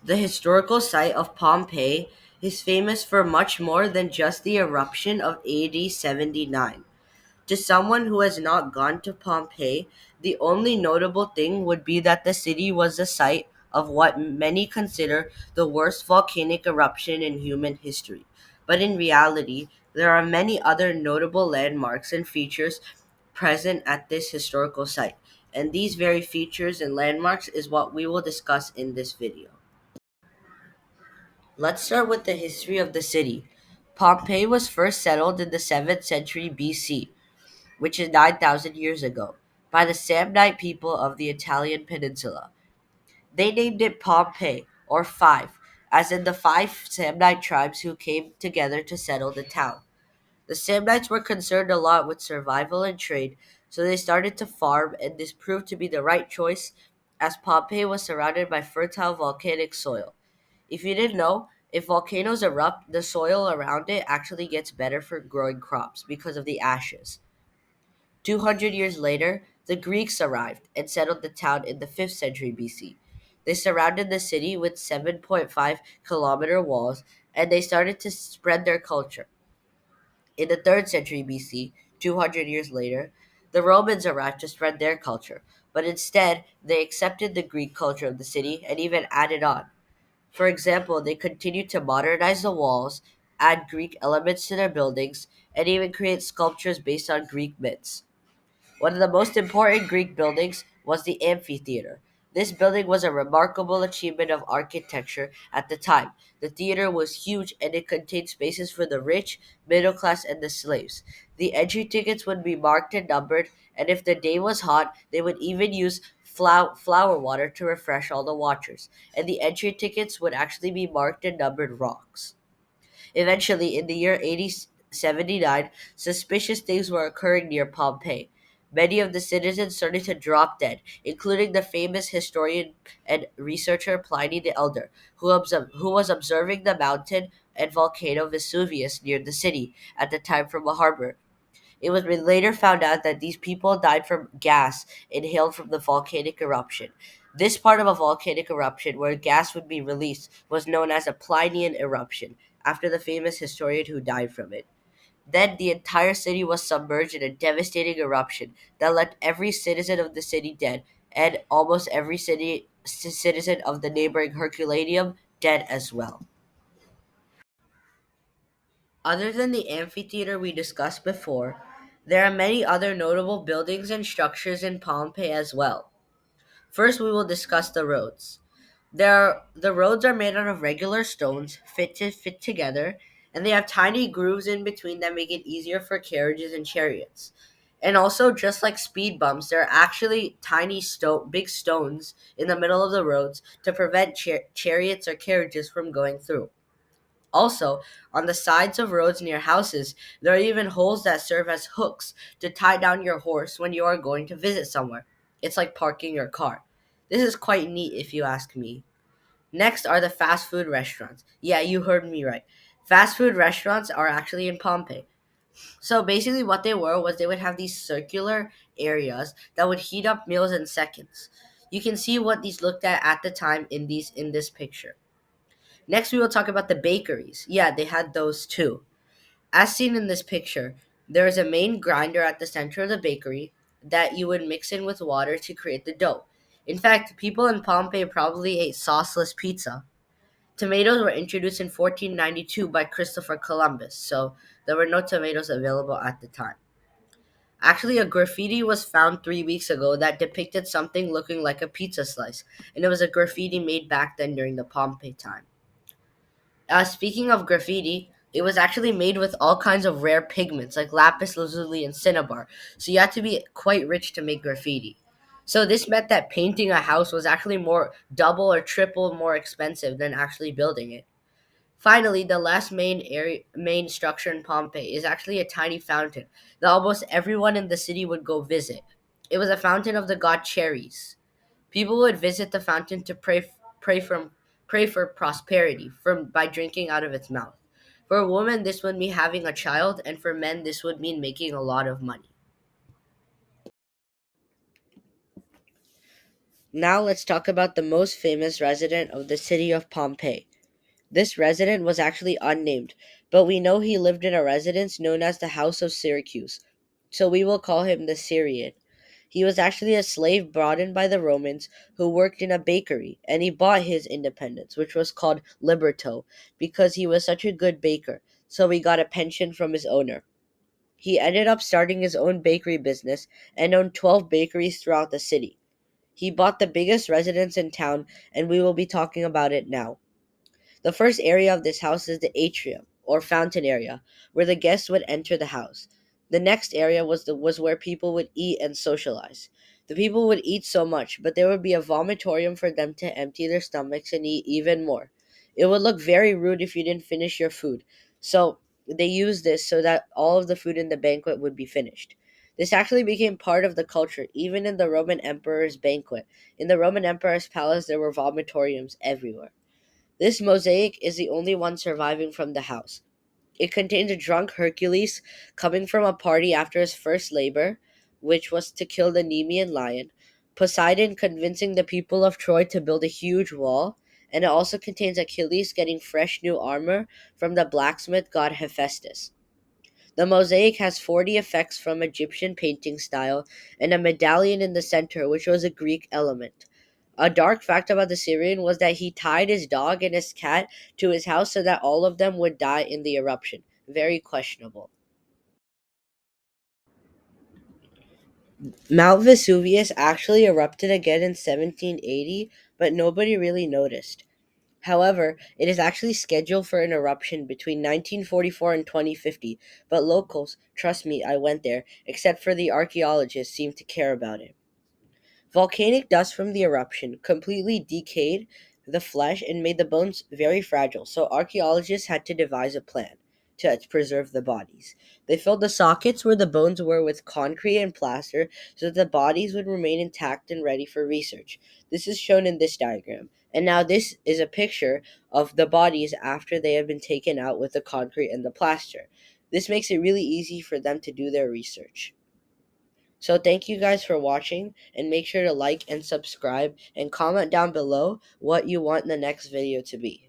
The historical site of Pompeii is famous for much more than just the eruption of AD 79. To someone who has not gone to Pompeii, the only notable thing would be that the city was the site of what many consider the worst volcanic eruption in human history. But in reality, there are many other notable landmarks and features present at this historical site. And these very features and landmarks is what we will discuss in this video. Let's start with the history of the city. Pompeii was first settled in the 7th century BC, which is 9,000 years ago, by the Samnite people of the Italian peninsula. They named it Pompeii, or Five, as in the five Samnite tribes who came together to settle the town. The Samnites were concerned a lot with survival and trade, so they started to farm, and this proved to be the right choice as Pompeii was surrounded by fertile volcanic soil. If you didn't know, if volcanoes erupt, the soil around it actually gets better for growing crops because of the ashes. 200 years later, the Greeks arrived and settled the town in the 5th century BC. They surrounded the city with 7.5-kilometer walls and they started to spread their culture. In the 3rd century BC, 200 years later, the Romans arrived to spread their culture, but instead they accepted the Greek culture of the city and even added on. For example, they continued to modernize the walls, add Greek elements to their buildings, and even create sculptures based on Greek myths. One of the most important Greek buildings was the amphitheater. This building was a remarkable achievement of architecture at the time. The theater was huge and it contained spaces for the rich, middle class, and the slaves. The entry tickets would be marked and numbered, and if the day was hot, they would even use flower water to refresh all the watchers. And the entry tickets would actually be marked and numbered rocks. Eventually, in the year 8079, suspicious things were occurring near Pompeii. Many of the citizens started to drop dead, including the famous historian and researcher Pliny the Elder, who was observing the mountain and volcano Vesuvius near the city at the time from a harbor. It was later found out that these people died from gas inhaled from the volcanic eruption. This part of a volcanic eruption, where gas would be released, was known as a Plinian eruption, after the famous historian who died from it. Then the entire city was submerged in a devastating eruption that left every citizen of the city dead, and almost every citizen of the neighboring Herculaneum dead as well. Other than the amphitheater we discussed before, there are many other notable buildings and structures in Pompeii as well. First, we will discuss the roads. The roads are made out of regular stones, fit together, and they have tiny grooves in between that make it easier for carriages and chariots. And also, just like speed bumps, there are actually big stones in the middle of the roads to prevent chariots or carriages from going through. Also, on the sides of roads near houses, there are even holes that serve as hooks to tie down your horse when you are going to visit somewhere. It's like parking your car. This is quite neat if you ask me. Next are the fast food restaurants. Yeah, you heard me right. Fast food restaurants are actually in Pompeii. So basically what they were was they would have these circular areas that would heat up meals in seconds. You can see what these looked at the time in this picture. Next, we will talk about the bakeries. Yeah, they had those too. As seen in this picture, there is a main grinder at the center of the bakery that you would mix in with water to create the dough. In fact, people in Pompeii probably ate sauceless pizza. Tomatoes were introduced in 1492 by Christopher Columbus, so there were no tomatoes available at the time. Actually, a graffiti was found 3 weeks ago that depicted something looking like a pizza slice, and it was a graffiti made back then during the Pompeii time. Speaking of graffiti, it was actually made with all kinds of rare pigments like lapis lazuli and cinnabar, so you had to be quite rich to make graffiti. So this meant that painting a house was actually more double or triple more expensive than actually building it. Finally, the last main structure in Pompeii is actually a tiny fountain that almost everyone in the city would go visit. It was a fountain of the god Ceres. People would visit the fountain to pray from pray for prosperity from by drinking out of its mouth. For a woman, this would mean having a child, and for men, this would mean making a lot of money. Now let's talk about the most famous resident of the city of Pompeii. This resident was actually unnamed, but we know he lived in a residence known as the House of Syracuse, so we will call him the Syrian. He was actually a slave brought in by the Romans who worked in a bakery, and he bought his independence, which was called liberto, because he was such a good baker, so he got a pension from his owner. He ended up starting his own bakery business and owned 12 bakeries throughout the city. He bought the biggest residence in town, and we will be talking about it now. The first area of this house is the atrium, or fountain area, where the guests would enter the house. The next area was where people would eat and socialize. The people would eat so much, but there would be a vomitorium for them to empty their stomachs and eat even more. It would look very rude if you didn't finish your food. So they used this so that all of the food in the banquet would be finished. This actually became part of the culture, even in the Roman emperor's banquet. In the Roman emperor's palace, there were vomitoriums everywhere. This mosaic is the only one surviving from the house. It contains a drunk Hercules coming from a party after his first labor, which was to kill the Nemean lion, Poseidon convincing the people of Troy to build a huge wall, and it also contains Achilles getting fresh new armor from the blacksmith god Hephaestus. The mosaic has 40 effects from Egyptian painting style and a medallion in the center, which was a Greek element. A dark fact about the Syrian was that he tied his dog and his cat to his house so that all of them would die in the eruption. Very questionable. Mount Vesuvius actually erupted again in 1780, but nobody really noticed. However, it is actually scheduled for an eruption between 1944 and 2050, but locals, trust me, I went there, except for the archaeologists, seem to care about it. Volcanic dust from the eruption completely decayed the flesh and made the bones very fragile, so archaeologists had to devise a plan to preserve the bodies. They filled the sockets where the bones were with concrete and plaster so that the bodies would remain intact and ready for research. This is shown in this diagram. And now this is a picture of the bodies after they have been taken out with the concrete and the plaster. This makes it really easy for them to do their research. So thank you guys for watching, and make sure to like and subscribe and comment down below what you want the next video to be.